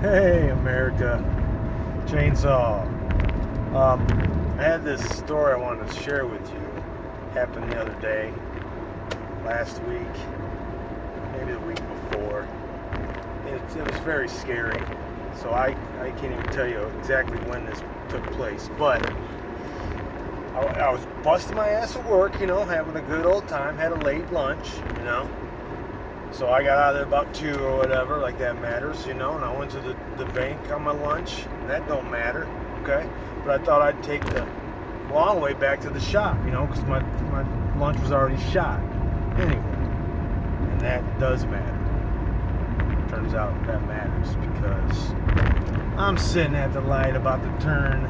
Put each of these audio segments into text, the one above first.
Hey, America. Chainsaw. I had this story I wanted to share with you. Happened the other day, last week, maybe the week before. It was very scary. So I can't even tell you exactly when this took place. But I was busting my ass at work, having a good old time. Had a late lunch, So I got out of there about 2 or whatever, like that matters, and I went to the bank on my lunch, and that don't matter, okay? But I thought I'd take the long way back to the shop, because my lunch was already shot. Anyway, and that does matter. Turns out that matters because I'm sitting at the light about to turn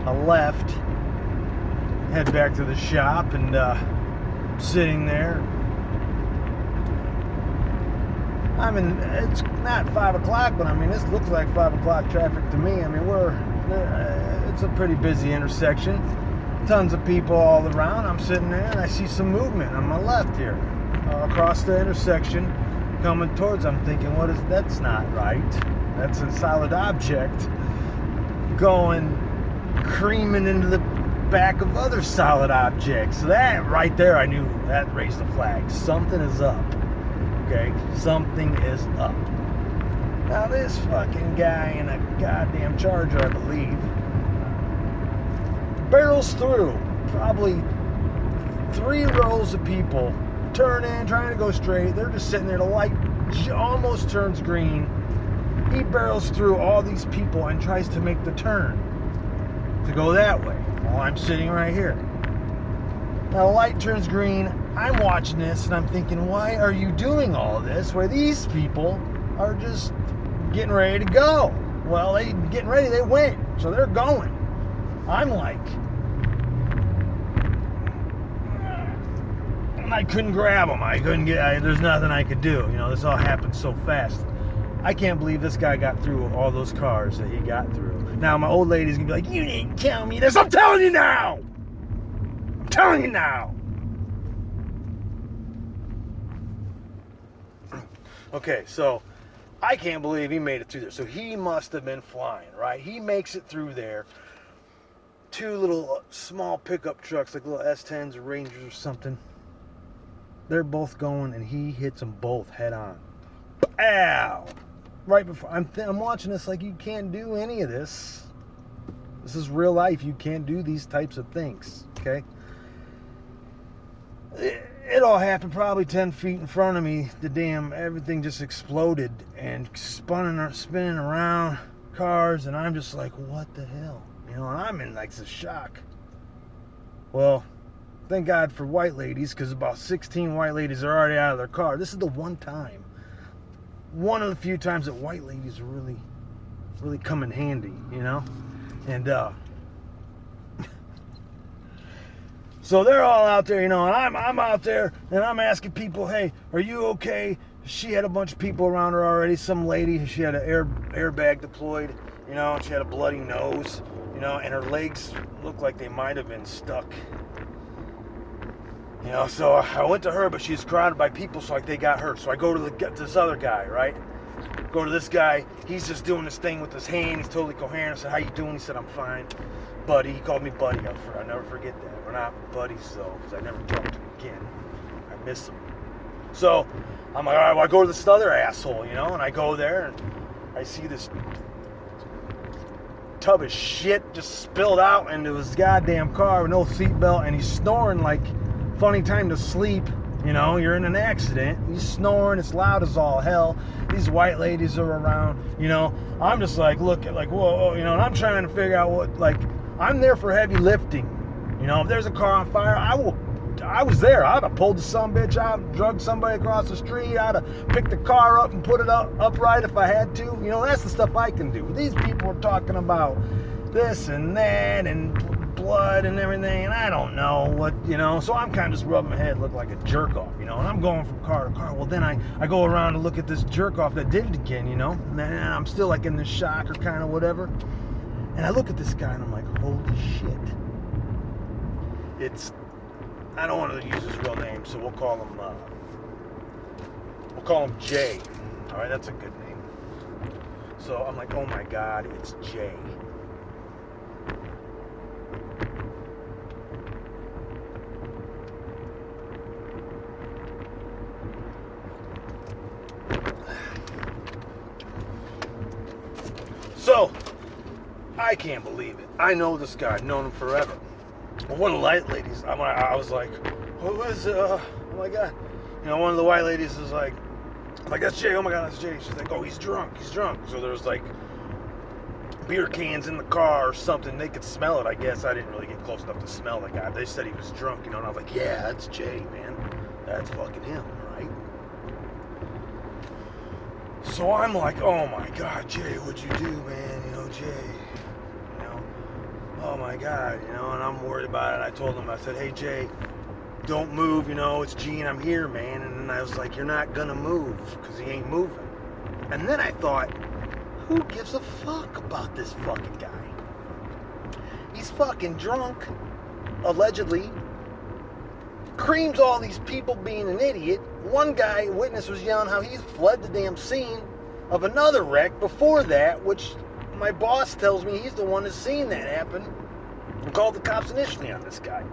a left, head back to the shop, and sitting there. It's not 5 o'clock, but this looks like 5 o'clock traffic to me. It's a pretty busy intersection. Tons of people all around. I'm sitting there and I see some movement on my left here, across the intersection, coming towards. I'm thinking, that's not right. That's a solid object going, creaming into the back of other solid objects. So that right there, I knew that raised the flag. Something is up. Okay, something is up. Now this fucking guy in a goddamn Charger, I believe, barrels through probably 3 rows of people, turning, trying to go straight. They're just sitting there. The light almost turns green. He barrels through all these people and tries to make the turn to go that way while I'm sitting right here. Now the light turns green. I'm watching this and I'm thinking, why are you doing all this where these people are just getting ready to go? Well, they went, so they're going. I'm like, I couldn't grab them. There's nothing I could do. This all happened so fast. I can't believe this guy got through all those cars that he got through. Now my old lady's gonna be like, you didn't tell me this. I'm telling you now. I'm telling you now. Okay, so I can't believe he made it through there. So he must have been flying, right? He makes it through there. 2 little small pickup trucks, like little S10s or Rangers or something. They're both going, and he hits them both head on. Ow! Right before I'm watching this, like, you can't do any of this. This is real life. You can't do these types of things. Okay. It all happened probably 10 feet in front of me. Everything just exploded and spinning around cars, and I'm just like, what the hell? And I'm in like this shock. Well, thank God for white ladies, because about 16 white ladies are already out of their car. This is the one of the few times that white ladies really, really come in handy, and so they're all out there, and I'm out there, and I'm asking people, hey, are you okay? She had a bunch of people around her already. Some lady, she had an airbag deployed, and she had a bloody nose, and her legs looked like they might have been stuck. So I went to her, but she's surrounded by people, so they got her. So I go to this other guy, right? Go to this guy. He's just doing this thing with his hand. He's totally coherent. I said, how you doing? He said, I'm fine. Buddy. He called me buddy. I'll never forget that. We're not buddies, though, because I never talked to him again. I miss him. So I'm like, all right, well, I go to this other asshole, and I go there, and I see this tub of shit just spilled out into his goddamn car with no seatbelt, and he's snoring like funny time to sleep. You're in an accident. He's snoring. It's loud as all hell. These white ladies are around. I'm just like looking like, whoa, and I'm trying to figure out I'm there for heavy lifting. If there's a car on fire, I was there. I'd have pulled the sumbitch out, drugged somebody across the street. I'd have picked the car up and put it upright if I had to. That's the stuff I can do. These people are talking about this and that and blood and everything, and I don't know what, so I'm kind of just rubbing my head, look like a jerk off, and I'm going from car to car. Well, then I go around and look at this jerk off that did it again, and then I'm still like in this shock or kind of whatever, and I look at this guy and I'm like, holy shit. I don't want to use his real name, so we'll call him Jay. All right, that's a good name. So I'm like, oh my God, it's Jay. So, I can't believe it. I know this guy. I've known him forever. One of the white ladies, I was like, who is, oh my God. You know, one of the white ladies is like, that's Jay. Oh my God, that's Jay. She's like, oh, he's drunk. So there's like beer cans in the car or something. They could smell it, I guess. I didn't really get close enough to smell the guy. They said he was drunk, you know, and I was like, yeah, that's Jay, man. That's fucking him, right? So I'm like, oh my God, Jay, what'd you do, man? You know, Jay, you know, oh my God, you know, and I'm worried about it. I told him, I said, hey, Jay, don't move, you know, it's Gene, I'm here, man. And then I was like, you're not gonna move, because he ain't moving. And then I thought, who gives a fuck about this fucking guy? He's fucking drunk, allegedly, creams all these people being an idiot. One guy, witness, was yelling how he fled the damn scene of another wreck before that, which my boss tells me he's the one that's seen that happen and called the cops initially on this guy.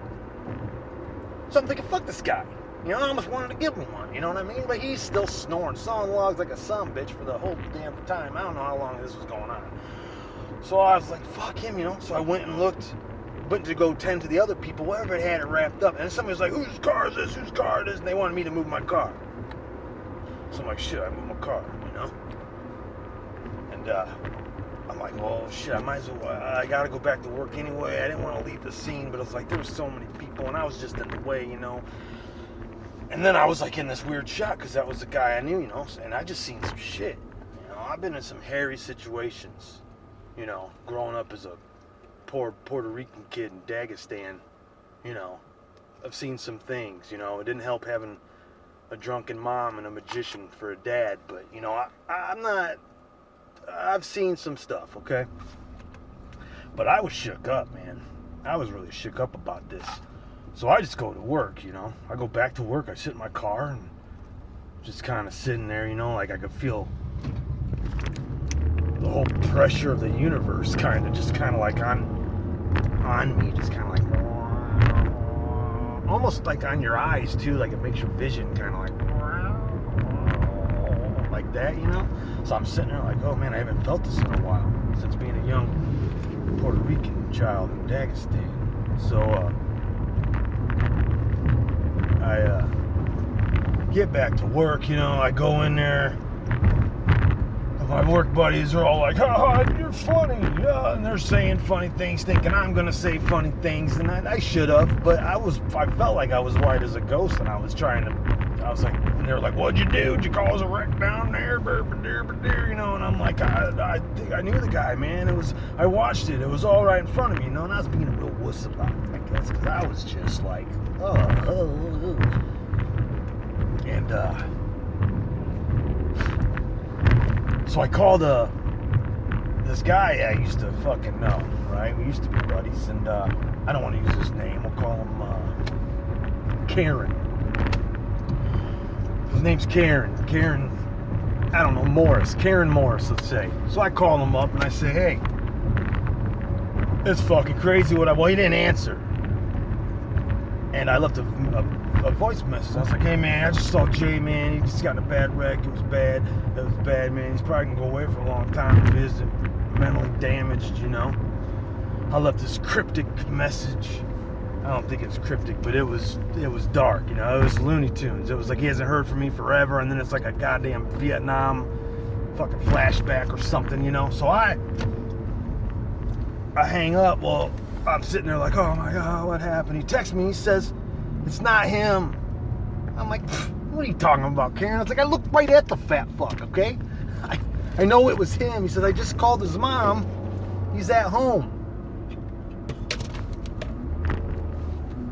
So I'm thinking, fuck this guy. You know, I almost wanted to give him one, you know what I mean? But he's still snoring, sawing logs like a sumbitch for the whole damn time. I don't know how long this was going on. So I was like, fuck him, you know? So I went and went to go tend to the other people, wherever it had it wrapped up. And somebody was like, whose car is this? Whose car is this? And they wanted me to move my car. So I'm like, shit, I moved my car, you know? And I'm like, well, shit, I might as well, I gotta go back to work anyway. I didn't want to leave the scene, but it was like, there were so many people, and I was just in the way, you know? And then I was like in this weird shock, because that was the guy I knew, you know? And I just seen some shit. You know, I've been in some hairy situations, you know, growing up as a poor Puerto Rican kid in Dagestan, you know. I've seen some things, you know. It didn't help having a drunken mom and a magician for a dad, but, you know, I've seen some stuff, okay? But I was shook up, man. I was really shook up about this. So I just go to work, you know. I go back to work, I sit in my car and just kind of sitting there, you know, like I could feel the whole pressure of the universe kind of like on me, just kind of like almost like on your eyes too, like it makes your vision kind of like that, you know. So I'm sitting there like, oh man, I haven't felt this in a while since being a young Puerto Rican child in Dagestan. So I get back to work, you know. I go in there. My work buddies are all like, oh, you're funny, yeah, and they're saying funny things, thinking I'm gonna say funny things, and I should have, but I felt like I was white as a ghost, and I was like, and they were like, what'd you do? Did you cause a wreck down there? You know, and I'm like, I think I knew the guy, man. I watched it. It was all right in front of me, you know, and I was being a real wuss about it, I guess, because I was just like, and so I called this guy I used to fucking know, right? We used to be buddies, and I don't want to use his name. We'll call him Karen. His name's Karen. Karen, I don't know, Morris. Karen Morris, let's say. So I call him up and I say, hey, it's fucking crazy well, he didn't answer. And I left a voice message. I was like, hey man, I just saw Jay, man. He just got in a bad wreck. It was bad, man. He's probably gonna go away for a long time. He is mentally damaged, you know. I left this cryptic message. I don't think it's cryptic, but it was dark, you know. It was Looney Tunes. It was like he hasn't heard from me forever, and then it's like a goddamn Vietnam fucking flashback or something, you know. So I hang up. Well, I'm sitting there like, oh my God, what happened? He texts me, he says, it's not him. I'm like, what are you talking about, Karen? I was like, I looked right at the fat fuck, okay? I know it was him. He says, I just called his mom. He's at home.